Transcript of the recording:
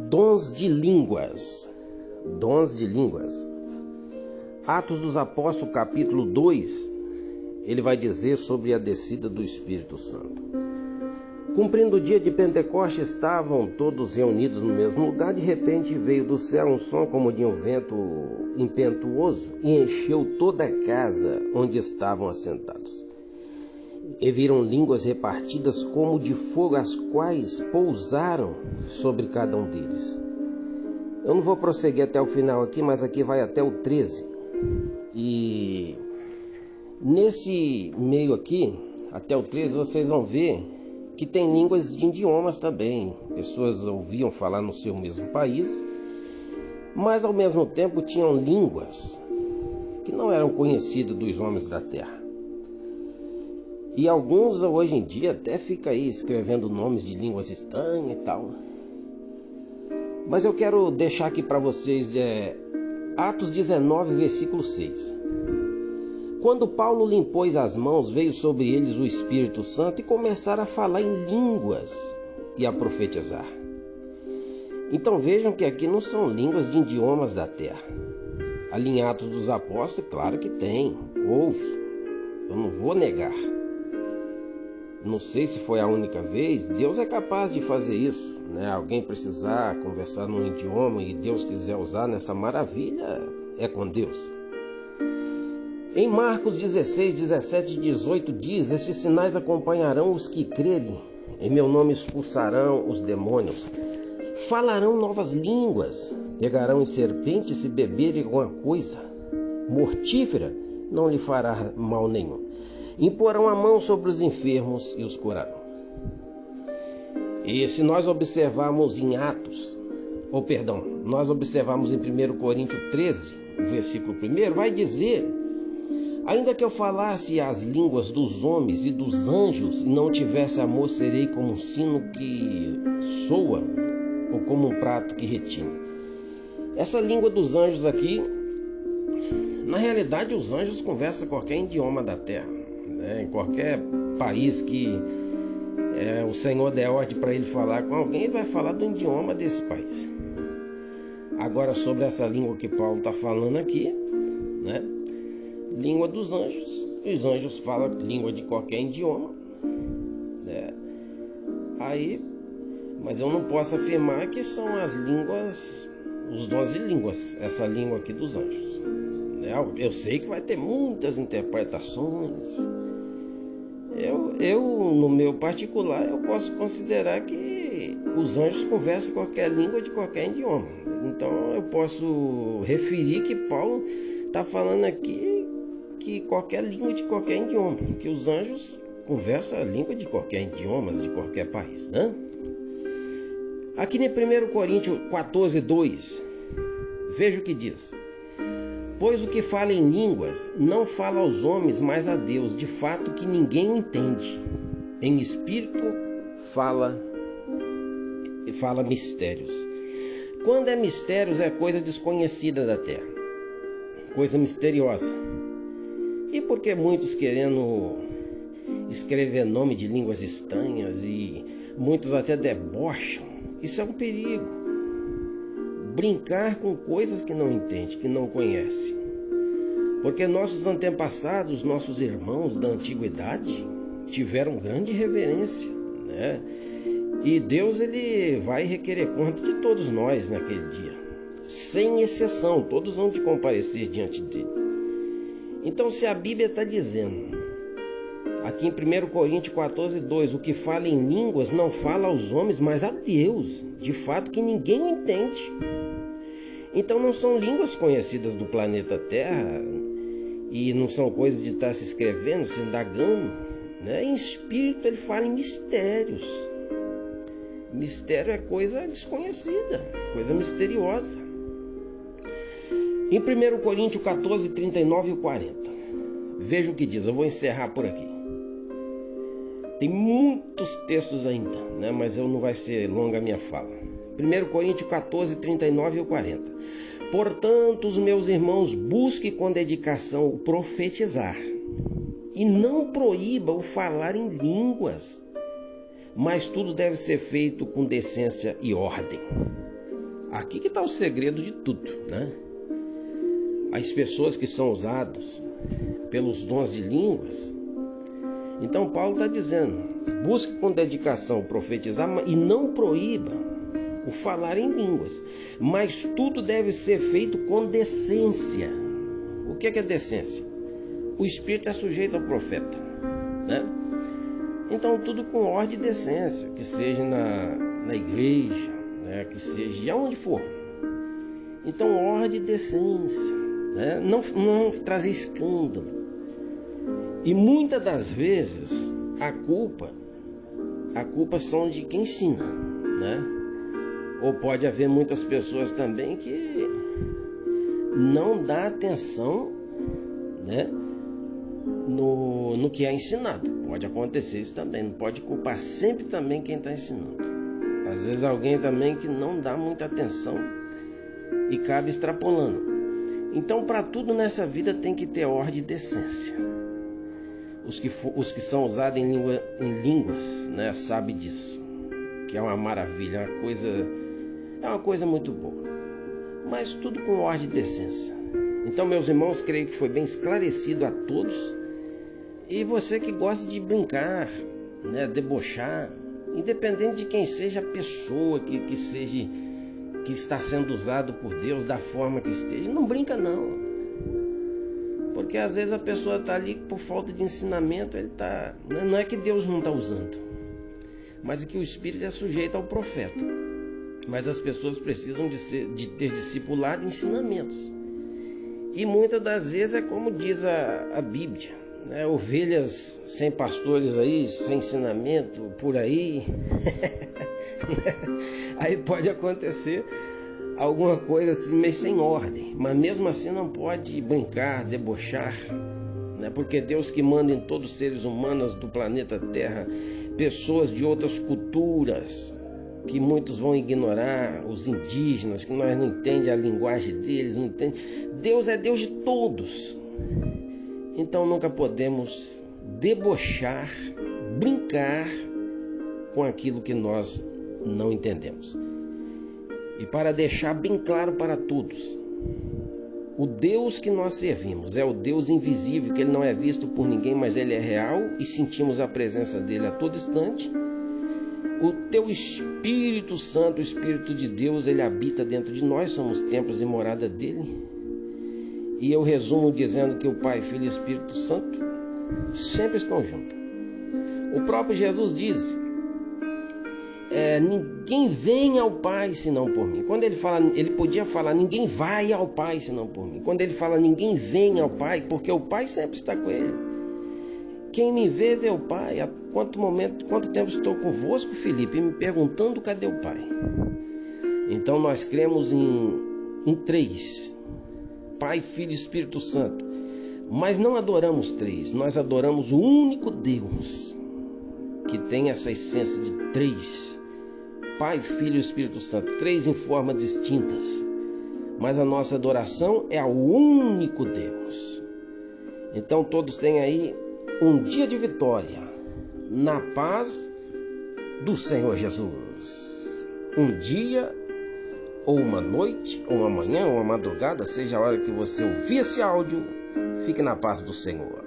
Dons de línguas. Dons de línguas. Atos dos Apóstolos, capítulo 2, ele vai dizer sobre a descida do Espírito Santo. Cumprindo o dia de Pentecostes, estavam todos reunidos no mesmo lugar. De repente veio do céu um som como de um vento impetuoso e encheu toda a casa onde estavam assentados. E viram línguas repartidas como de fogo, as quais pousaram sobre cada um deles. Eu não vou prosseguir até o final aqui, mas aqui vai até o 13. E nesse meio aqui, até o 13, vocês vão ver que tem línguas de idiomas também. Pessoas ouviam falar no seu mesmo país, mas ao mesmo tempo tinham línguas que não eram conhecidas dos homens da terra. E alguns hoje em dia até ficam aí escrevendo nomes de línguas estranhas e tal. Mas eu quero deixar aqui para vocês Atos 19, versículo 6. Quando Paulo lhe impôs as mãos, veio sobre eles o Espírito Santo e começaram a falar em línguas e a profetizar. Então vejam que aqui não são línguas de idiomas da terra. Ali em Atos dos Apóstolos, claro que tem, houve, eu não vou negar. Não sei se foi a única vez. Deus é capaz de fazer isso, né? Alguém precisar conversar num idioma e Deus quiser usar nessa maravilha, é com Deus. Em Marcos 16, 17 e 18 diz: esses sinais acompanharão os que crerem. Em meu nome expulsarão os demônios. Falarão novas línguas. Pegarão em serpentes se beberem alguma coisa mortífera, não lhe fará mal nenhum. Imporão a mão sobre os enfermos e os curarão. E se nós observarmos em nós observarmos em 1 Coríntios 13, versículo 1, vai dizer: ainda que eu falasse as línguas dos homens e dos anjos e não tivesse amor, serei como um sino que soa ou como um prato que retine. Essa língua dos anjos aqui, na realidade os anjos conversam qualquer idioma da terra. Em qualquer país que o Senhor der ordem para ele falar com alguém, ele vai falar do idioma desse país. Agora, sobre essa língua que Paulo está falando aqui, né? Língua dos anjos. Os anjos falam língua de qualquer idioma, né? Mas eu não posso afirmar que são as línguas, os dons de línguas, essa língua aqui dos anjos. Eu sei que vai ter muitas interpretações. Eu, no meu particular, eu posso considerar que os anjos conversam qualquer língua de qualquer idioma. Então eu posso referir que Paulo está falando aqui que qualquer língua de qualquer idioma, que os anjos conversam a língua de qualquer idioma, de qualquer país, né? Aqui em 1 Coríntios 14, 2, veja o que diz: pois o que fala em línguas não fala aos homens, mas a Deus, de fato que ninguém o entende. Em espírito fala mistérios. Quando é mistérios, é coisa desconhecida da terra, coisa misteriosa. E porque muitos querendo escrever nome de línguas estranhas e muitos até debocham, isso é um perigo. Brincar com coisas que não entende, que não conhece. Porque nossos antepassados, nossos irmãos da antiguidade, tiveram grande reverência, né? E Deus, ele vai requerer conta de todos nós naquele dia, sem exceção. Todos vão de comparecer diante dele. Então, se a Bíblia está dizendo aqui em 1 Coríntios 14, 2, o que fala em línguas não fala aos homens, mas a Deus, de fato que ninguém o entende. Então não são línguas conhecidas do planeta Terra, e não são coisas de estar se escrevendo, se indagando, né? Em espírito ele fala em mistérios. Mistério é coisa desconhecida, coisa misteriosa. Em 1 Coríntios 14, 39 e 40, veja o que diz. Eu vou encerrar por aqui. Tem muitos textos ainda, né? Mas não vai ser longa a minha fala. 1 Coríntios 14, 39 e 40. Portanto, os meus irmãos, busquem com dedicação o profetizar, e não proíba o falar em línguas, mas tudo deve ser feito com decência e ordem. Aqui que está o segredo de tudo, né? As pessoas que são usadas pelos dons de línguas. Então Paulo está dizendo: busque com dedicação profetizar e não proíba o falar em línguas, mas tudo deve ser feito com decência. O que é decência? O espírito é sujeito ao profeta, né? Então tudo com ordem e decência, que seja na igreja, né? Que seja aonde for. Então ordem e decência, né? Não trazer escândalo. E muitas das vezes a culpa são de quem ensina, né? Ou pode haver muitas pessoas também que não dá atenção, né, no que é ensinado. Pode acontecer isso também. Não pode culpar sempre também quem está ensinando. Às vezes alguém também que não dá muita atenção e acaba extrapolando. Então, para tudo nessa vida tem que ter ordem e decência. Os que são usados em línguas, né, sabem disso, que é uma maravilha, é uma coisa muito boa. Mas tudo com ordem e decência. Então, meus irmãos, creio que foi bem esclarecido a todos. E você que gosta de brincar, né, debochar, independente de quem seja a pessoa que está sendo usado por Deus da forma que esteja, não brinca não. Porque às vezes a pessoa está ali por falta de ensinamento, não é que Deus não está usando, mas é que o Espírito é sujeito ao profeta. Mas as pessoas precisam de ter discipulado e ensinamentos. E muitas das vezes é como diz a Bíblia, né? Ovelhas sem pastores aí, sem ensinamento, por aí. Aí pode acontecer alguma coisa assim meio sem ordem, mas mesmo assim não pode brincar, debochar, né? Porque Deus que manda em todos os seres humanos do planeta Terra, pessoas de outras culturas, que muitos vão ignorar, os indígenas, que nós não entendemos a linguagem deles, não entendemos. Deus é Deus de todos. Então nunca podemos debochar, brincar com aquilo que nós não entendemos. E para deixar bem claro para todos, o Deus que nós servimos é o Deus invisível, que Ele não é visto por ninguém, mas Ele é real e sentimos a presença dEle a todo instante. O teu Espírito Santo, o Espírito de Deus, Ele habita dentro de nós, somos templos e morada dEle. E eu resumo dizendo que o Pai, Filho e Espírito Santo sempre estão juntos. O próprio Jesus diz: ninguém vem ao Pai senão por mim. Quando ele fala, ele podia falar: ninguém vai ao Pai senão por mim. Quando ele fala: ninguém vem ao Pai, porque o Pai sempre está com ele. Quem me vê, vê o Pai. Há quanto tempo estou convosco, Filipe, me perguntando cadê o Pai? Então nós cremos em três: Pai, Filho e Espírito Santo. Mas não adoramos três, nós adoramos o único Deus, que tem essa essência de três: Pai, Filho e Espírito Santo, três em formas distintas, mas a nossa adoração é ao único Deus. Então todos têm aí um dia de vitória, na paz do Senhor Jesus. Um dia, ou uma noite, ou uma manhã, ou uma madrugada, seja a hora que você ouvir esse áudio, fique na paz do Senhor.